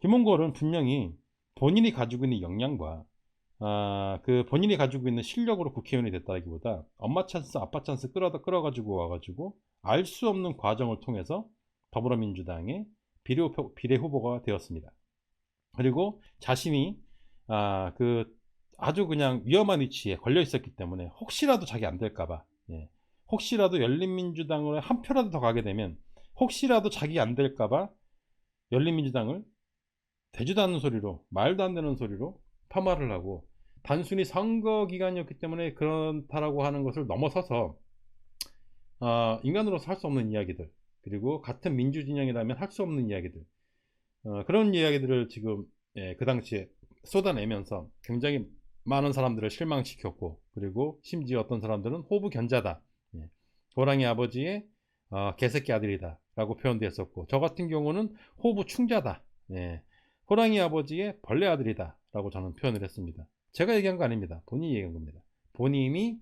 김홍걸은 분명히 본인이 가지고 있는 역량과 그 본인이 가지고 있는 실력으로 국회의원이 됐다기보다 엄마 찬스 아빠 찬스 끌어가지고 와가지고 알 수 없는 과정을 통해서 더불어민주당의 비례 후보가 되었습니다. 그리고 자신이 그 아주 그냥 위험한 위치에 걸려 있었기 때문에 혹시라도 자기 안 될까봐, 예, 혹시라도 열린민주당으로 한 표라도 더 가게 되면 혹시라도 자기 안 될까봐 열린민주당을 되지도 않는 소리로, 말도 안 되는 소리로 폄하를 하고, 단순히 선거 기간이었기 때문에 그렇다라고 하는 것을 넘어서서 인간으로서 할 수 없는 이야기들, 그리고 같은 민주진영이라면 할 수 없는 이야기들, 그런 이야기들을 지금, 예, 그 당시에 쏟아내면서 굉장히 많은 사람들을 실망시켰고, 그리고 심지어 어떤 사람들은 호부 견자다, 예, 호랑이 아버지의 개새끼 아들이다 라고 표현되었었고, 저 같은 경우는 호부 충자다, 예, 호랑이 아버지의 벌레 아들이다 라고 저는 표현을 했습니다. 제가 얘기한 거 아닙니다. 본인이 얘기한 겁니다. 본인이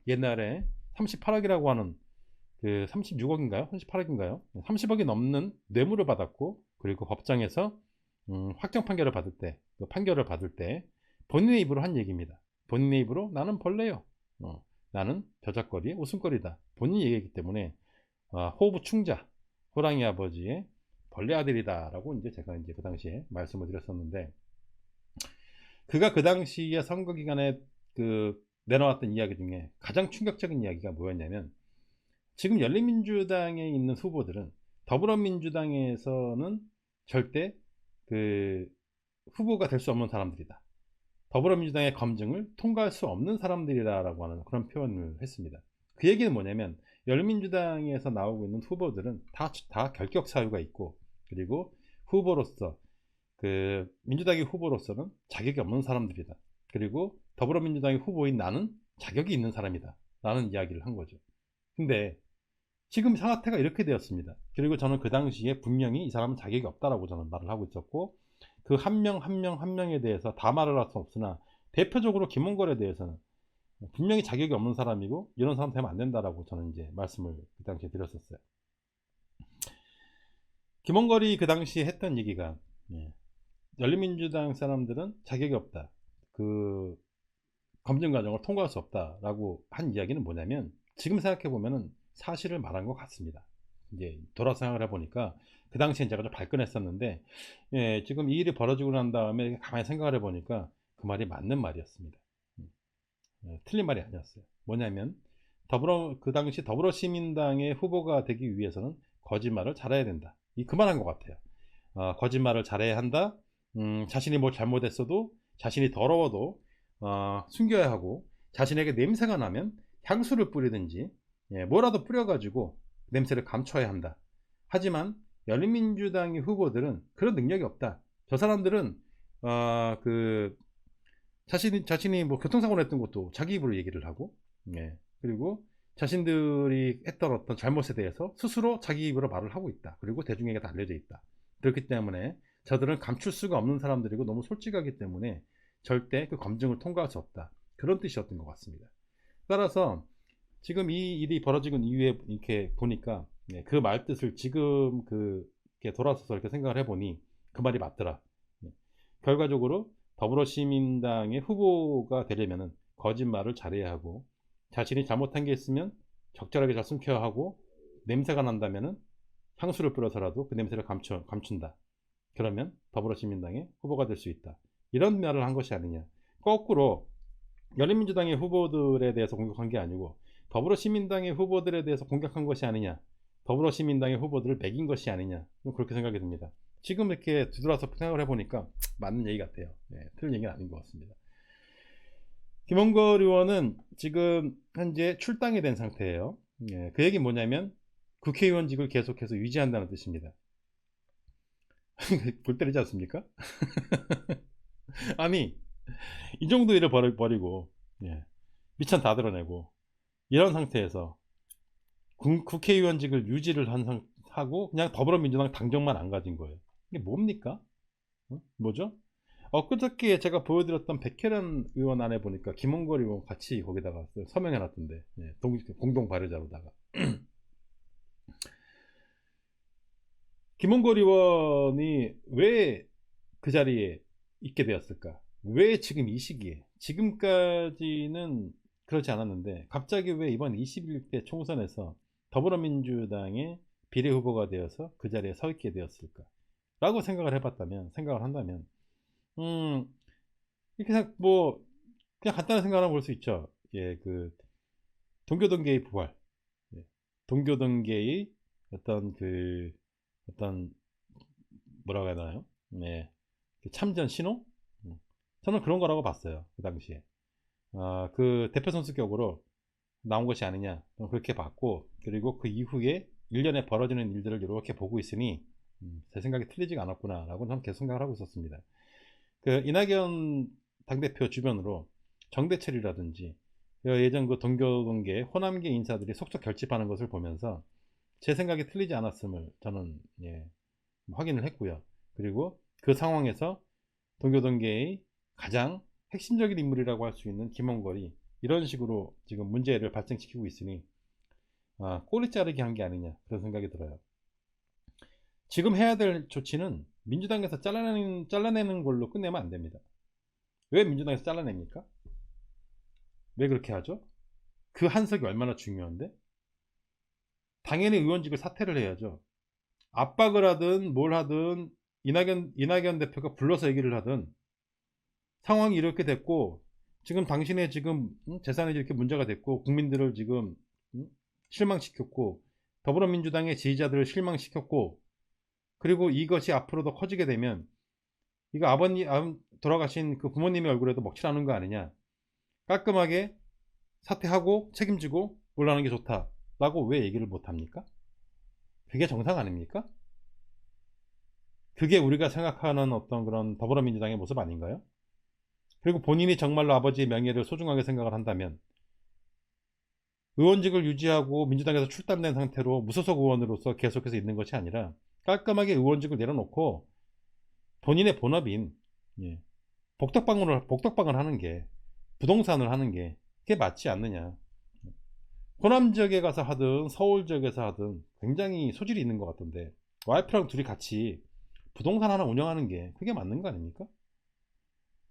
옛날에 38억이라고 하는, 그 36억인가요? 38억인가요? 30억이 넘는 뇌물을 받았고, 그리고 법정에서 확정 판결을 받을 때, 그 판결을 받을 때 본인의 입으로 한 얘기입니다. 본인의 입으로 나는 벌레요. 나는 저작거리의 웃음거리다. 본인이 얘기했기 때문에 호부 충자, 호랑이 아버지의 벌레 아들이다라고 이제 제가 이제 그 당시에 말씀을 드렸었는데, 그가 그 당시에 선거 기간에 그 내놓았던 이야기 중에 가장 충격적인 이야기가 뭐였냐면, 지금 열린민주당에 있는 후보들은 더불어민주당에서는 절대 그 후보가 될 수 없는 사람들이다. 더불어민주당의 검증을 통과할 수 없는 사람들이라고 하는 그런 표현을 했습니다. 그 얘기는 뭐냐면, 열린민주당에서 나오고 있는 후보들은 다 결격 사유가 있고, 그리고 후보로서, 그 민주당의 후보로서는 자격이 없는 사람들이다. 그리고 더불어민주당의 후보인 나는 자격이 있는 사람이다 라는 이야기를 한 거죠. 근데 지금 상태가 이렇게 되었습니다. 그리고 저는 그 당시에 분명히 이 사람은 자격이 없다라고 저는 말을 하고 있었고, 그 한 명 한 명 한 명에 대해서 다 말을 할 수 없으나 대표적으로 김홍걸에 대해서는 분명히 자격이 없는 사람이고 이런 사람 되면 안 된다라고 저는 이제 말씀을 그 당시에 드렸었어요. 김홍걸이 그 당시에 했던 얘기가, 예, 열린민주당 사람들은 자격이 없다, 그 검증 과정을 통과할 수 없다라고 한 이야기는 뭐냐면, 지금 생각해 보면은 사실을 말한 것 같습니다. 이제 돌아 생각을 해보니까 그 당시엔 제가 좀 발끈했었는데, 예, 지금 이 일이 벌어지고 난 다음에 가만히 생각을 해보니까 그 말이 맞는 말이었습니다. 틀린 말이 아니었어요. 뭐냐면, 그 당시 더불어시민당의 후보가 되기 위해서는 거짓말을 잘해야 된다. 그만한 것 같아요. 거짓말을 잘해야 한다. 자신이 뭘 잘못했어도, 자신이 더러워도 숨겨야 하고, 자신에게 냄새가 나면 향수를 뿌리든지, 예, 뭐라도 뿌려가지고 냄새를 감춰야 한다. 하지만 열린민주당의 후보들은 그런 능력이 없다. 저 사람들은 그 자신이 뭐 교통사고를 했던 것도 자기 입으로 얘기를 하고, 예, 그리고 자신들이 했던 어떤 잘못에 대해서 스스로 자기 입으로 말을 하고 있다. 그리고 대중에게 다 알려져 있다. 그렇기 때문에 저들은 감출 수가 없는 사람들이고 너무 솔직하기 때문에 절대 그 검증을 통과할 수 없다. 그런 뜻이었던 것 같습니다. 따라서 지금 이 일이 벌어지고 이후에 이렇게 보니까, 예, 그 말뜻을 지금 이렇게 돌아서서 이렇게 생각을 해보니 그 말이 맞더라. 예, 결과적으로 더불어시민당의 후보가 되려면 거짓말을 잘해야 하고, 자신이 잘못한 게 있으면 적절하게 잘 숨겨야 하고, 냄새가 난다면 향수를 뿌려서라도 그 냄새를 감춘다. 그러면 더불어시민당의 후보가 될 수 있다. 이런 말을 한 것이 아니냐. 거꾸로 열린민주당의 후보들에 대해서 공격한 게 아니고 더불어시민당의 후보들에 대해서 공격한 것이 아니냐, 더불어시민당의 후보들을 매긴 것이 아니냐, 그렇게 생각이 듭니다. 지금 이렇게 뒤돌아서 생각을 해보니까 맞는 얘기 같아요. 네, 틀린 얘기는 아닌 것 같습니다. 김홍걸 의원은 지금 현재 출당이 된 상태예요. 예, 그 얘기 뭐냐면 국회의원직을 계속해서 유지한다는 뜻입니다. 골 때리지 않습니까? 아니, 이 정도 일을 버리고, 예, 미천 다 드러내고 이런 상태에서 국회의원직을 유지를 하고 그냥 더불어민주당 당정만 안 가진 거예요. 이게 뭡니까? 뭐죠? 엊그저께 제가 보여드렸던 백혜련 의원 안에 보니까 김홍걸 의원 같이 거기다가 서명해놨던데, 예, 공동 발의자로다가 김홍걸 의원이 왜 그 자리에 있게 되었을까? 왜 지금 이 시기에? 지금까지는 그렇지 않았는데 갑자기 왜 이번 21대 총선에서 더불어민주당의 비례 후보가 되어서 그 자리에 서 있게 되었을까? 라고 생각을 한다면, 이렇게 뭐, 그냥 간단한 생각을 볼 수 있죠. 예, 그, 동교동계의 부활. 예, 동교동계의 어떤, 뭐라고 해야 되나요? 네, 그 참전 신호? 저는 그런 거라고 봤어요. 그 당시에. 그 대표 선수격으로 나온 것이 아니냐. 그렇게 봤고, 그리고 그 이후에 일련에 벌어지는 일들을 이렇게 보고 있으니, 제 생각이 틀리지가 않았구나라고 저는 계속 생각을 하고 있었습니다. 그 이낙연 당대표 주변으로 정대철이라든지 예전 그 동교동계 호남계 인사들이 속속 결집하는 것을 보면서 제 생각이 틀리지 않았음을 저는 확인을 했고요. 그리고 그 상황에서 동교동계의 가장 핵심적인 인물이라고 할 수 있는 김원걸이 이런 식으로 지금 문제를 발생시키고 있으니 꼬리 자르기 한 게 아니냐 그런 생각이 들어요. 지금 해야 될 조치는 민주당에서 잘라내는 걸로 끝내면 안 됩니다. 왜 민주당에서 잘라냅니까? 왜 그렇게 하죠? 그 한석이 얼마나 중요한데? 당연히 의원직을 사퇴를 해야죠. 압박을 하든 뭘 하든 이낙연 대표가 불러서 얘기를 하든 상황이 이렇게 됐고 지금 당신의 지금 재산이 이렇게 문제가 됐고 국민들을 지금 실망시켰고 더불어민주당의 지지자들을 실망시켰고 그리고 이것이 앞으로 더 커지게 되면 이거 아버님 돌아가신 그 부모님의 얼굴에도 먹칠하는 거 아니냐. 깔끔하게 사퇴하고 책임지고 올라가는 게 좋다라고 왜 얘기를 못합니까? 그게 정상 아닙니까? 그게 우리가 생각하는 어떤 그런 더불어민주당의 모습 아닌가요? 그리고 본인이 정말로 아버지의 명예를 소중하게 생각을 한다면 의원직을 유지하고 민주당에서 출당된 상태로 무소속 의원으로서 계속해서 있는 것이 아니라 깔끔하게 의원직을 내려놓고 본인의 본업인 복덕방을 하는 게 부동산을 하는 게 그게 맞지 않느냐. 호남 지역에 가서 하든 서울 지역에서 하든 굉장히 소질이 있는 것 같던데 와이프랑 둘이 같이 부동산 하나 운영하는 게 그게 맞는 거 아닙니까?